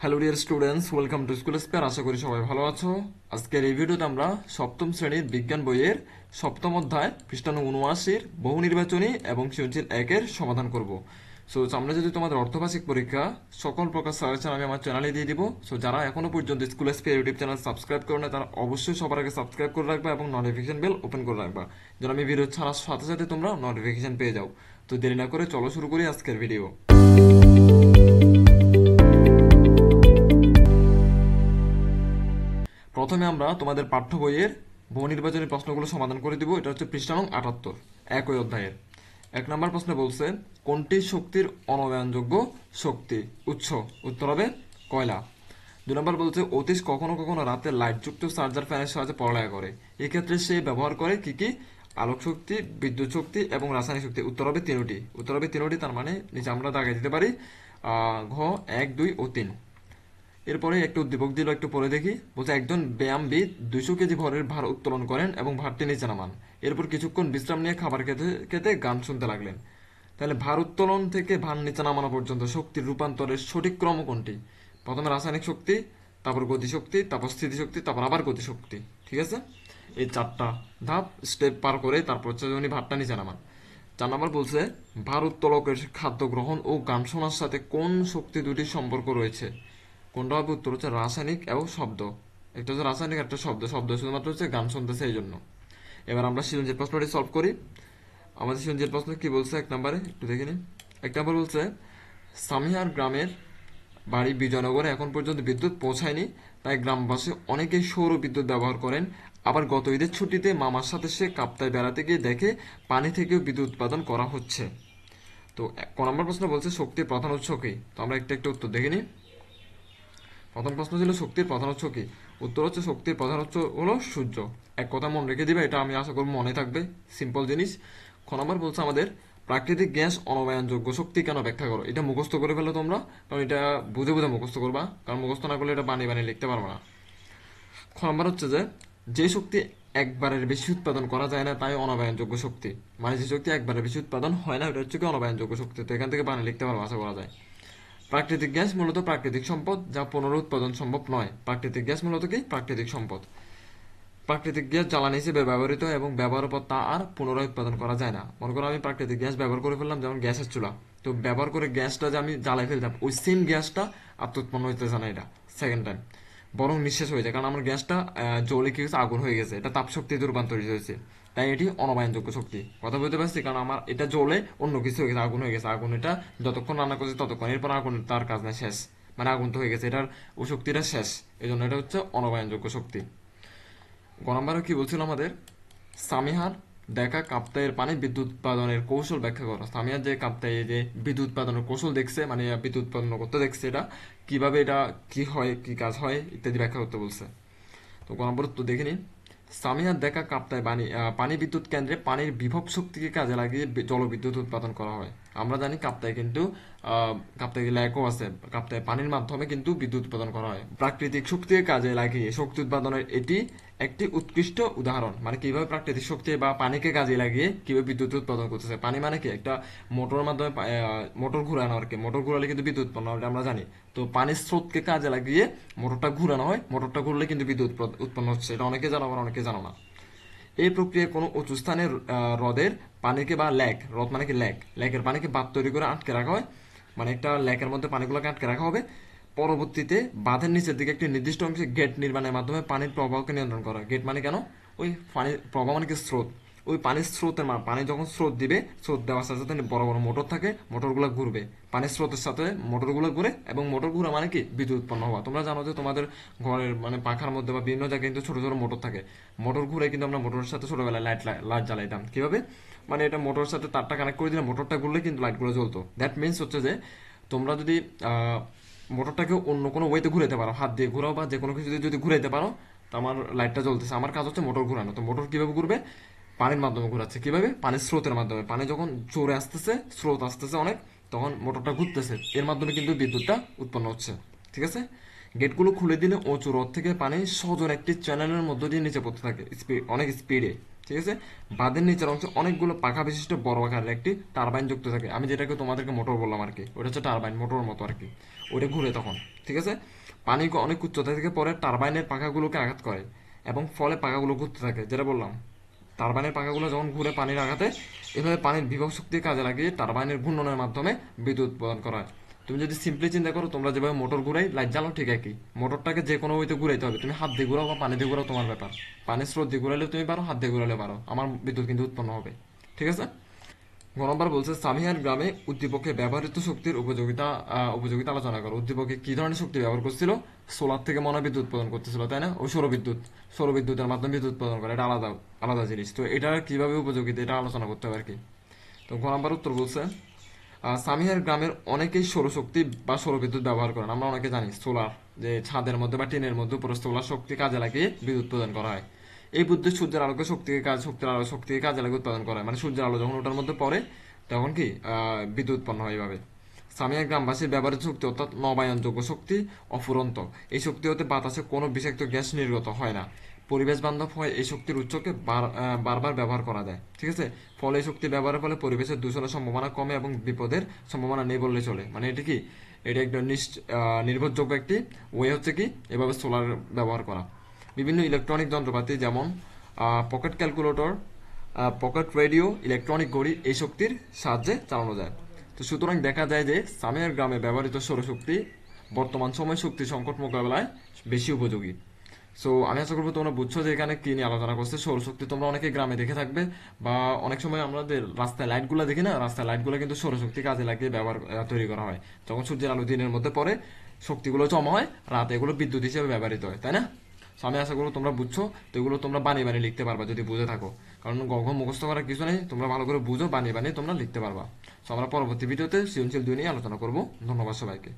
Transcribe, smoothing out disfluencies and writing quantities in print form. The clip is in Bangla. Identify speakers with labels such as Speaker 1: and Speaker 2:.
Speaker 1: Hello dear students, welcome to school spare. আশা করি সবাই ভালো আছো। আজকের এই ভিডিওতে আমরা সপ্তম শ্রেণীর বিজ্ঞান বইয়ের সপ্তম অধ্যায় পৃষ্ঠা ৭৯ বহু নির্বাচনী এবং সৃজনশীল একের সমাধান করব। সো সামনে যদি তোমাদের অর্ধবার্ষিক পরীক্ষা, সকল প্রকার সাজেশন আমি আমার চ্যানেলে দিয়ে দিব। সো যারা এখনো পর্যন্ত school spare YouTube channel subscribe করে না, তারা অবশ্যই সবার আগে সাবস্ক্রাইব করে রাখবা এবং নোটিফিকেশন বেল ওপেন করে রাখবা, যেন আমি ভিডিও ছাড়ার সাথে সাথে তোমরা নোটিফিকেশন পেয়ে যাও। তো দেরি না করে চলো শুরু করি আজকের ভিডিও। প্রথমে আমরা তোমাদের পাঠ্য বইয়ের বহু নির্বাচনী প্রশ্নগুলো সমাধান করে দিব। এটা হচ্ছে পৃষ্ঠা নং ৭৮ একই অধ্যায়ের। ১ নম্বর প্রশ্নে বলছে, কোনটি শক্তির অনবয়নযোগ্য শক্তি উৎস? উত্তর হবে কয়লা। ২ নম্বর বলছে, অতীশ কখনো কখনো রাতে লাইটযুক্ত চার্জার ফ্যানের সাহায্যে পড়ালেখা করে। এক্ষেত্রে সে ব্যবহার করে কি কি? আলোক শক্তি, বিদ্যুৎ শক্তি এবং রাসায়নিক শক্তি। উত্তর হবে তিনটি। উত্তর হবে তিনটি, তার মানে নিচে আমরা দাগে দিতে পারি ঘ ১, ২ ও ৩। এরপরে একটা উদ্দীপক দিল, একটু পরে দেখি। বলছে, একজন ব্যায়ামবিদ ২০০ কেজি ভরের ভার উত্তোলন করেন এবং ভারটি নিচে নামান। এরপর কিছুক্ষণ বিশ্রাম নিয়ে খাবার খেতে খেতে গান শুনতে লাগলেন। তাহলে ভার উত্তোলন থেকে ভার নিচে নামানো পর্যন্ত শক্তির রূপান্তরের সঠিক ক্রম কোনটি? প্রথমে রাসায়নিক শক্তি, তারপর গতিশক্তি, তারপর স্থিতিশক্তি, তারপর আবার গতিশক্তি। ঠিক আছে, এই 4টা ধাপ স্টেপ পার করে তারপর হচ্ছে উনি ভারটা নিচে নামান। ৪ নম্বর বলছে, ভার উত্তোলকের খাদ্য গ্রহণ ও গান শোনার সাথে কোন শক্তি দুটির সম্পর্ক রয়েছে? কোনটা হবে? উত্তর হচ্ছে রাসায়নিক এবং শব্দ। একটা হচ্ছে রাসায়নিক, একটা শব্দ। শব্দ শুধুমাত্র হচ্ছে গান শুনতেছে এই জন্য। এবার আমরা সৃজনশীল প্রশ্নটি সলভ করি। আমাদের সৃজনশীল প্রশ্ন কি বলছে ১ নম্বরে একটু দেখে নিই। ১ নম্বর বলছে, সামিহার গ্রামের বাড়ি বিজয়নগরে এখন পর্যন্ত বিদ্যুৎ পৌঁছায়নি, তাই গ্রামবাসী অনেকেই সৌর বিদ্যুৎ ব্যবহার করেন। আবার গত ঈদের ছুটিতে মামার সাথে সে কাপ্তায় বেড়াতে গিয়ে দেখে পানি থেকেও বিদ্যুৎ উৎপাদন করা হচ্ছে। তো ক নম্বর প্রশ্ন বলছে, শক্তির প্রধান উৎস কি? তো আমরা একটা একটা উত্তর দেখে নিই। প্রথম প্রশ্ন ছিল শক্তির প্রধান উৎস কি? উত্তর হচ্ছে শক্তির প্রধান উৎস হলো সূর্য। এক কথা মনে রেখে দিবে, এটা আমি আশা করব মনে থাকবে, সিম্পল জিনিস। খ নম্বর বলছে আমাদের, প্রাকৃতিক গ্যাস অনবায়নযোগ্য শক্তি কেন ব্যাখ্যা করো? এটা মুখস্থ করে ফেলো তোমরা, কারণ এটা বুঝে বুঝে মুখস্থ করবা, কারণ মুখস্থ না করলে এটা বানিয়ে বানিয়ে লিখতে পারবে না। খ নম্বর হচ্ছে যে শক্তি একবারের বেশি উৎপাদন করা যায় না তাই অনবায়নযোগ্য শক্তি। মানে যে শক্তি একবারের বেশি উৎপাদন হয় না, এটা হচ্ছে কি অনবায়নযোগ্য শক্তি। তো এখান থেকে বানিয়ে লিখতে পারবো আশা করা যায়। প্রাকৃতিক গ্যাস মূলত প্রাকৃতিক সম্পদ যা পুনরুৎপাদন সম্ভব নয়। প্রাকৃতিক গ্যাস মূলত কি? প্রাকৃতিক সম্পদ। প্রাকৃতিক গ্যাস জ্বালানি হিসেবে ব্যবহৃত এবং ব্যবহারের পর তা আর পুনরায় উৎপাদন করা যায় না। মনে করো আমি প্রাকৃতিক গ্যাস ব্যবহার করে ফেললাম, যেমন গ্যাসের চুলা। তো ব্যবহার করে গ্যাসটা যে আমি জ্বালাই ফেলতাম, ওই সেম গ্যাসটা আর তো উৎপন্ন হইতেছে না এটা সেকেন্ড টাইম, বরং নিঃশেষ হয়ে যায়, কারণ আমার গ্যাসটা জ্বলে কি হয়েছে? আগুন হয়ে গেছে, এটা তাপ শক্তিতে রূপান্তরিত হয়েছে। তাই এটি অনবায়নযোগ্য শক্তি। কথা বলতে পারছি? কারণ আমার এটা জ্বলে অন্য কিছু হয়ে গেছে, আগুন হয়ে গেছে। আগুন এটা যতক্ষণ রান্না করছে ততক্ষণ, এরপর আগুন তার কাজ নাই, শেষ। মানে আগুন তো হয়ে গেছে, এটার ও শক্তিটা শেষ। এই জন্য এটা হচ্ছে অনবায়নযোগ্য শক্তি। গ নম্বরে কি বলছিল আমাদের, সামিহার দেখা কাপ্তাইয়ের পানি বিদ্যুৎ উৎপাদনের কৌশল ব্যাখ্যা করো। সামিহার যে কাপ্তাই যে বিদ্যুৎ উৎপাদনের কৌশল দেখছে, মানে বিদ্যুৎ উৎপাদন করতে দেখছে, এটা কিভাবে, এটা কি হয়, কি কাজ হয় ইত্যাদি ব্যাখ্যা করতে বলছে। তো গ নম্বর তো দেখে নিন। সামিহার দেখা কাপ্তায় পানি বিদ্যুৎ কেন্দ্রে পানির বিভব শক্তিকে কাজে লাগিয়ে জলবিদ্যুৎ উৎপাদন করা হয়। আমরা জানি কাপ্তায় কিন্তু কাপ্তায় ল্যাকও আছে, কাপ্তায় পানির মাধ্যমে কিন্তু বিদ্যুৎ উৎপাদন করা হয়। প্রাকৃতিক শক্তিকে কাজে লাগিয়ে শক্তি উৎপাদনের এটি একটি উৎকৃষ্ট উদাহরণ। মানে কিভাবে প্রাকৃতিক শক্তি বা পানিকে কাজে লাগিয়ে কিভাবে বিদ্যুৎ উৎপাদন করতেছে। পানি মানে কি? একটা মোটরের মাধ্যমে মোটর ঘুরানো আর কি, মোটর ঘুরালে কিন্তু বিদ্যুৎ উৎপন্ন হয়, আমরা জানি। তো পানির স্রোতকে কাজে লাগিয়ে মোটরটা ঘুরানো হয়, মোটরটা ঘুরলে কিন্তু বিদ্যুৎ উৎপন্ন হচ্ছে। এটা অনেকে জানো, আবার অনেকে জানো না। এই প্রক্রিয়ায় কোনো উঁচু স্থানের হ্রদের পানিকে বা ল্যাক, হ্রদ মানে কি ল্যাক, ল্যাকের পানিকে বাঁধ তৈরি করে আটকে রাখা হয়। মানে একটা ল্যাকের মধ্যে পানিগুলোকে আটকে রাখা হবে। পরবর্তীতে বাঁধের নিচের দিকে একটি নির্দিষ্ট অংশে গেট নির্মাণের মাধ্যমে পানির প্রবাহকে নিয়ন্ত্রণ করা হয়। গেট মানে কেন? ওই পানির প্রবাহ মানে কি? স্রোত। ওই পানির স্রোতের পানি যখন স্রোত দিবে, স্রোত দেওয়ার সাথে সাথে বড় বড় মোটর থাকে, মোটরগুলো ঘুরবে, পানির স্রোতের সাথে মোটরগুলো ঘুরে, এবং মোটর ঘুরা মানে কি? বিদ্যুৎ উৎপন্ন হওয়া। তোমরা জানো যে তোমাদের ঘরের মানে পাখার মধ্যে বা বিভিন্ন জায়গায় কিন্তু ছোট ছোট মোটর থাকে। মোটর ঘুরে কিন্তু আমরা মোটরের সাথে ছোটবেলায় লাইট জ্বালাইতাম। কিভাবে? মানে এটা মোটরের সাথে তারটা কানেক্ট করে দিলে মোটরটা ঘুরলে কিন্তু লাইটগুলো জ্বলতো। দ্যাট মিনস হচ্ছে যে তোমরা যদি মোটরটাকে অন্য কোনো ওয়েতে ঘুরাতে পারো, হাত দিয়ে ঘুরাও বা যে কোনো কিছু দিয়ে যদি ঘুরাইতে পারো, তো আমার লাইটটা জ্বলতেছে। আমার কাজ হচ্ছে মোটর ঘুরানো। তো মোটর কিভাবে ঘুরবে? পানির মাধ্যমে ঘুরাচ্ছে। কিভাবে? পানির স্রোতের মাধ্যমে। পানি যখন জোরে আসতেছে, স্রোত আসতেছে অনেক, তখন মোটরটা ঘুরতেছে, এর মাধ্যমে কিন্তু বিদ্যুৎটা উৎপন্ন হচ্ছে। ঠিক আছে? গেটগুলো খুলে দিলে উঁচু হ্রদ থেকে পানি সজোর একটি চ্যানেলের মধ্য দিয়ে নিচে পড়তে থাকে, অনেক স্পিডে। ঠিক আছে। বাঁধের নিচের অংশে অনেকগুলো পাখা বিশিষ্ট বড় আকারের একটি টারবাইন যুক্ত থাকে। আমি যেটাকে তোমাদেরকে মোটর বললাম আর কি, ওটা হচ্ছে টারবাইন, মোটর মতো আর কি। ওটা ঘুরে তখন, ঠিক আছে। পানি অনেক উচ্চতা থেকে পরে টারবাইনের পাখাগুলোকে আঘাত করে এবং ফলে পাখাগুলো ঘুরতে থাকে, যেটা বললাম। টারবাইনের পাখাগুলো যখন ঘুরে পানির আঘাতে, এভাবে পানির বিভব শক্তি কাজে লাগিয়ে টারবাইনের ঘূর্ণনের মাধ্যমে বিদ্যুৎ উৎপাদন করা হয়। তুমি যদি সিম্পলি চিন্তা করো, তোমরা যেভাবে মোটর ঘুরাই, লাইট জ্বালাও, ঠিক একই। মোটরটাকে যে কোনো ওইতে ঘুরাইতে হবে, তুমি হাত দিয়ে ঘুরাও বা পানি দিয়ে ঘুরাও, তোমার ব্যাপার। পানির স্রোত দিয়ে ঘুরালেও তুমি পারো, হাত দিয়ে ঘুরালেও পারো, আমার বিদ্যুৎ কিন্তু উৎপন্ন হবে, ঠিক আছে। গ নম্বর বলছে সামিহার গ্রামে উদ্দীপকে ব্যবহৃত শক্তির উপযোগিতা আলোচনা করো। উদ্দীপকে কি ধরনের শক্তি ব্যবহার করছিল? সোলার থেকে মনে হয় বিদ্যুৎ উৎপাদন করতেছিল, তাই না? ও সৌরবিদ্যুতের মাধ্যমে বিদ্যুৎ উৎপাদন করে, এটা আলাদা আলাদা জিনিস। তো এটা কিভাবে উপযোগিতা, এটা আলোচনা করতে হবে আর কি। তো গ নম্বর উত্তর বলছে সামিহার গ্রামের অনেকেই সৌরশক্তি বা সৌরবিদ্যুৎ ব্যবহার করেন। আমরা অনেকে জানি সোলার, যে ছাদের মধ্যে বা টিনের মধ্যে উপরে সোলার শক্তি কাজে লাগিয়ে বিদ্যুৎ উৎপাদন করা হয়। এই বুদ্ধি সূর্যের আলোকে শক্তিকে কাজে লাগিয়ে উৎপাদন করা হয়, মানে সূর্যের আলো যখন ওটার মধ্যে পড়ে তখন কি বিদ্যুৎ উৎপন্ন হয় এইভাবে। সামিয়া গ্রামবাসীর ব্যবহৃত শক্তি অর্থাৎ নবায়নযোগ্য শক্তি অফুরন্ত। এই শক্তি হতে বাতাসে কোনো বিষাক্ত গ্যাস নির্গত হয় না। পরিবেশ বান্ধব হয় এই শক্তির উৎসকে বারবার ব্যবহার করা যায়, ঠিক আছে। ফলে এই শক্তি ব্যবহারের ফলে পরিবেশের দূষণের সম্ভাবনা কমে এবং বিপদের সম্ভাবনা নেই বললে চলে। মানে এটি কি, এটি একটা নির্ভরযোগ্য একটি ওয়ে হচ্ছে কি এভাবে সোলার ব্যবহার করা। বিভিন্ন ইলেকট্রনিক যন্ত্রপাতি যেমন pocket calculator, pocket radio, electronic ঘড়ি এই শক্তির সাহায্যে চালানো যায়। তো সুতরাং দেখা যায় যে সামিয়ার গ্রামে ব্যবহৃত সৌরশক্তি বর্তমান সময় শক্তি সংকট মোকাবেলায় বেশি উপযোগী। সো আমি আশা করবো তোমরা বুঝছো যে এখানে কি নিয়ে আলোচনা করছে। সৌরশক্তি তোমরা অনেকে গ্রামে দেখে থাকবে, বা অনেক সময় আমাদের রাস্তায় লাইটগুলো দেখি না, রাস্তায় লাইটগুলো কিন্তু সৌরশক্তি কাজে লাগিয়ে তৈরি করা হয়। যখন সূর্যের আলো দিনের মধ্যে পড়ে, শক্তিগুলো জমা হয়, রাতে এগুলো বিদ্যুৎ হিসেবে ব্যবহৃত হয়, তাই না? সো আমি আশা করবো তোমরা বুঝছো। তো এগুলো তোমরা বানিয়ে বানিয়ে লিখতে পারবা যদি বুঝে থাকো, কারণ গল্প মুখস্থ করার কিছু নেই, তোমরা ভালো করে বুঝো, বানিয়ে বানিয়ে তোমরা লিখতে পারবা। সো আমরা পরবর্তী ভিডিওতে সৃজনশীল 2 নিয়ে আলোচনা করবো। ধন্যবাদ সবাইকে।